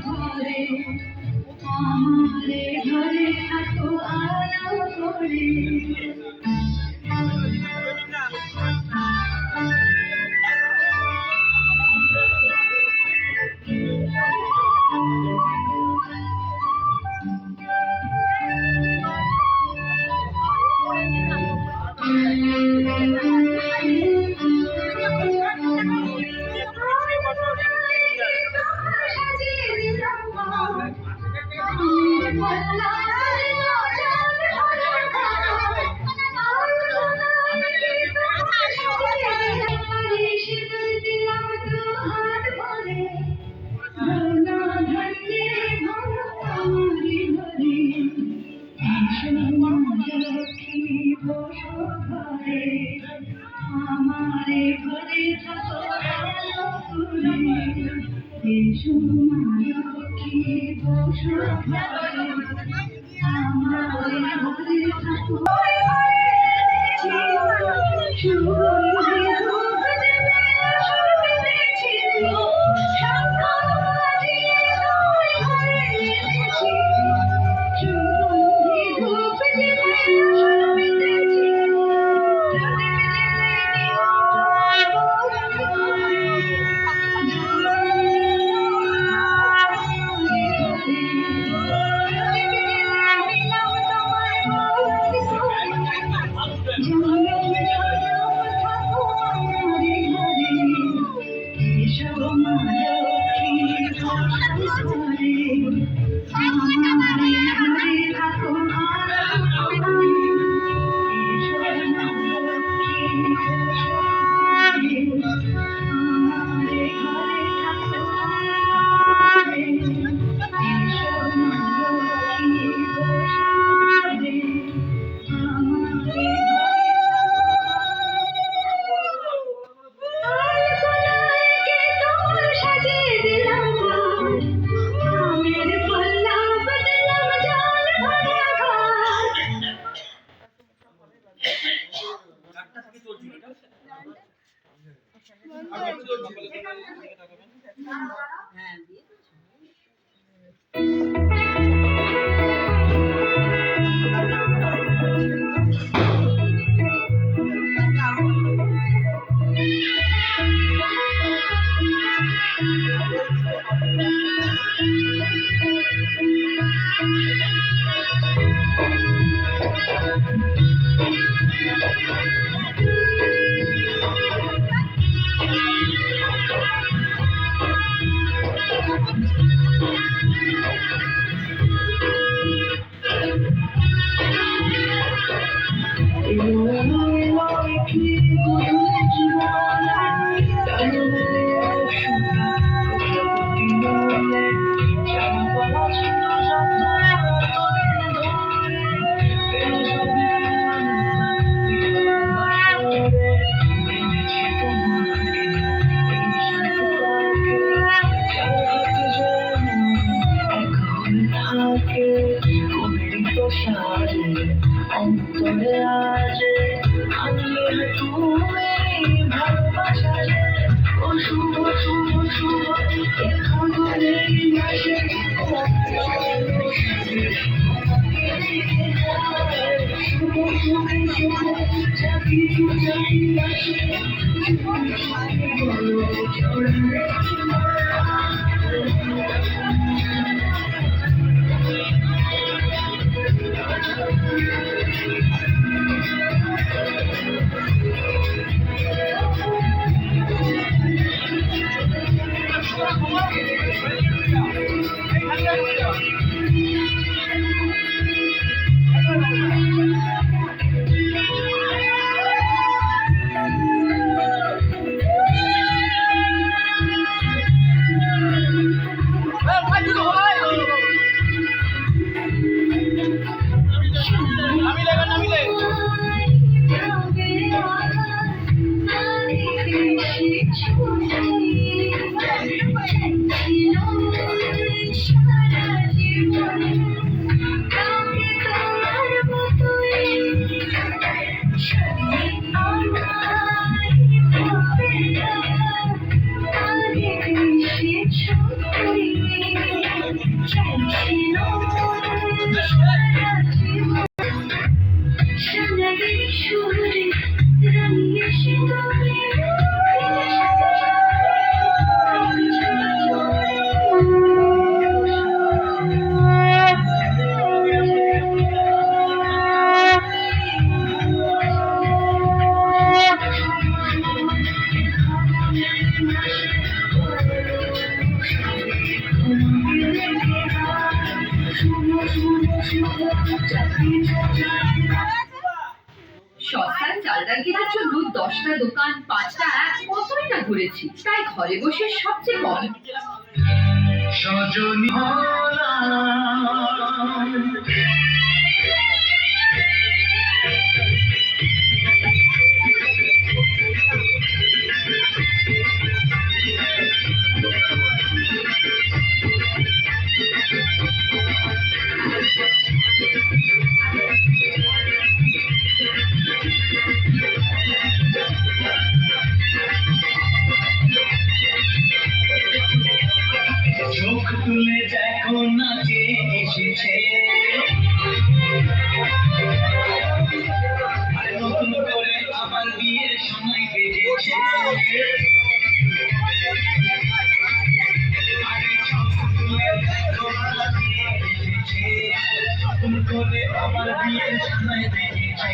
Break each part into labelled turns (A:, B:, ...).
A: ঘরে আমারে ঘরে থাকো আলো করে আমারে ঘরে থাকো আলো করে এসো লক্ষ্মী বসো ঘরে আমারে ঘরে থাকো সুগন্ধি ধূপ দেবে আসর পেতেছি শঙ্খ বাজিয়ে সবাই ঘরে এনেছি সুগন্ধি ধূপ দেবে আসর পেতেছি অন্তরে আজ আমি তুমি ভালোবাসা ও শুভ শুভ শুভ এখানে আসে শুভ শুভ শুভ যা কিছু চাই আসে
B: সস্তার চাল ডাল কেনার জন্য 10টা দোকান 5টা অ্যাপ কতই না ঘুরেছি, তাই ঘরে বসে সবচেয়ে কম
A: সজনী চোখ তুলে দেখো না কে এসেছে, নতুন করে আমার বিয়ের সময় বেজেছে। নতুন করে আমার বিয়ের সময় বেজেছে,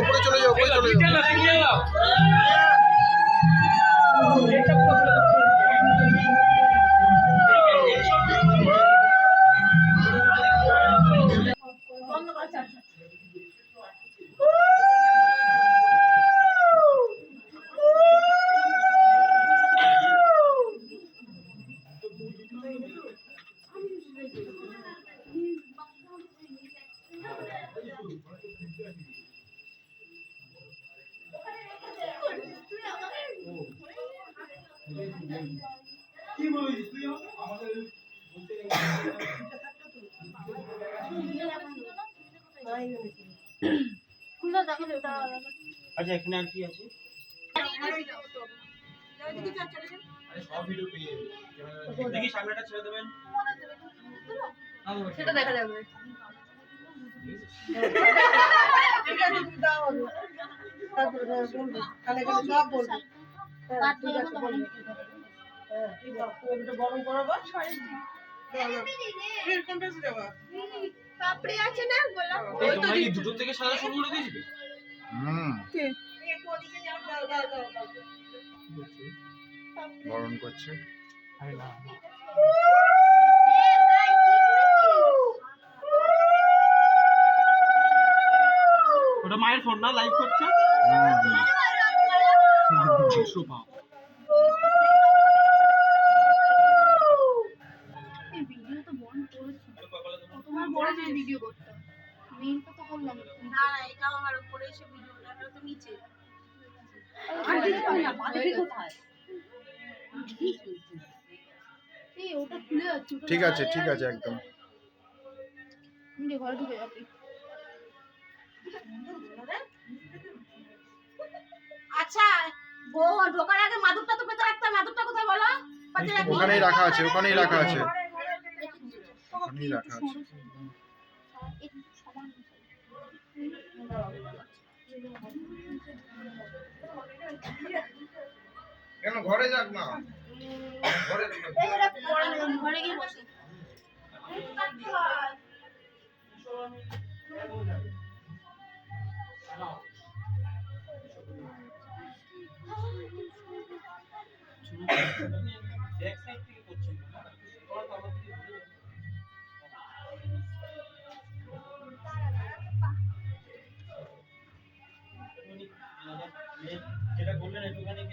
C: উপরে চলে যাও।
A: কি বলিস তুই আমাদের আচ্ছা এখানে আর কি আছে? সব ভিডিও পেয়ে দেখি সামনেটা ছেড়ে দেবেন,
B: সেটা দেখা যাবে।
A: দুটো থেকে সারা শুরু করে দিয়েছিস?
C: বরণ করছে।
A: ওটা মায়ের ফোন না, লাইভ করছে।
B: ভিডিও করতাম মেইনটা তো করলাম না, এটাও আমার উপরে এসে ভিডিওটা তো নিচে
C: ঠিক আছে ঠিক আছে একদম
B: ঘরে ঢুকে যাবি। আচ্ছা ঢোকার আগে মাদুরটা তো পেতে রাখতে, মাদুরটা কোথায় বলো?
C: ওখানেই রাখা আছে, ওখানেই রাখা আছে, ওখানেই রাখা আছে। কেন ঘরে যাক না ঘরে
D: ঘরে গিয়ে বসে
A: ব্যাক সাইড থেকে করছেন না তোমার তো আমার থেকে ঘুরে যেটা বললেন একটুখানি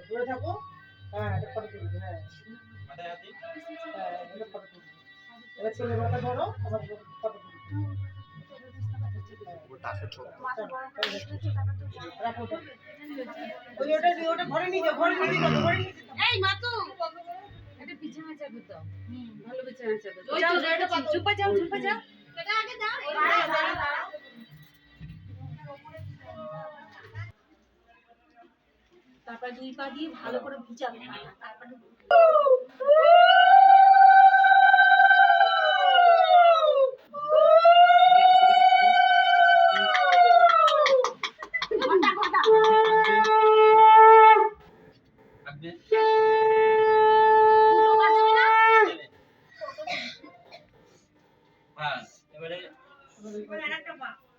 E: ধরে থাকো হ্যাঁ এটা ফটো তুলবে হ্যাঁ
A: মাথায় হাতে
E: হ্যাঁ এটা ফটো তুলবে এবার ছেলে মাথা ধরো আবার ফটো তুলবে রাখো ওটা ঘরে নিয়ে যাও ঘরে নিয়ে যাও ঘরে নিয়ে যাও
D: এই মাতু
B: একটা বিছানা চাদর দাও ভালো বিছানা চাদর
D: ওই তো এটা চুপা যাও এটা আগে দাও তারপর দুই পা দিয়ে ভালো করে ভিজাবে তারপরে
A: আপনি হ্যাঁ এবারে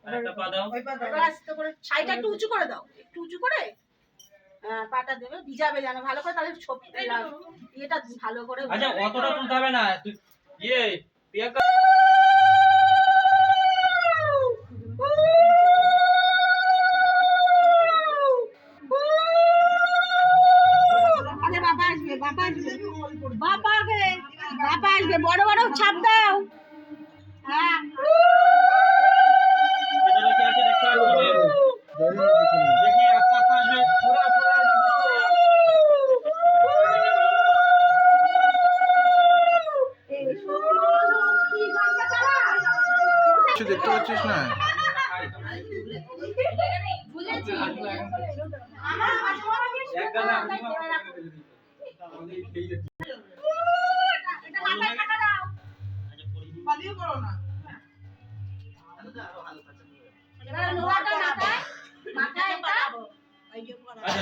A: আরেকটা পা দাও
E: ওই পা দাও।
D: এবার আস্তে করে ছাইটা একটু উঁচু করে দাও একটু উঁচু করে পাটা দেবে ভিজাবে যেন ভালো করে তাহলে এটা ভালো করে
A: আচ্ছা অতটা তুলতে হবে না তুই প্রিয়াঙ্কা
D: আরে বাবা আসবে বড় বড় ছাপ দাও হ্যাঁ
A: ভেতরে কি আছে দেখতে আসবে দেখি আস্তে আস্তে আসবে ছোড়া
C: কিছু দেখতে পাচ্ছিস না
A: এক গাদা আমি আমাদের খেয়ে যাচ্ছি
E: পালিয়ে করো না
D: মাথায় পাঠাবো
A: আচ্ছা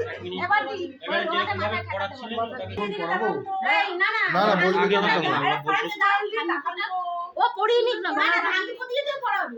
A: এক মিনিট
D: এবার কি
A: এবারে যেভাবে পড়াচ্ছিলেন ওটাকে
C: ফোন পড়াবো
D: এই না না
C: না না বলবি
A: আগে
C: কেন
A: আগে
C: তখন
A: আমরা বসে
D: ও পড়িয়ে নিক না মানে আমি দিয়ে পড়াবো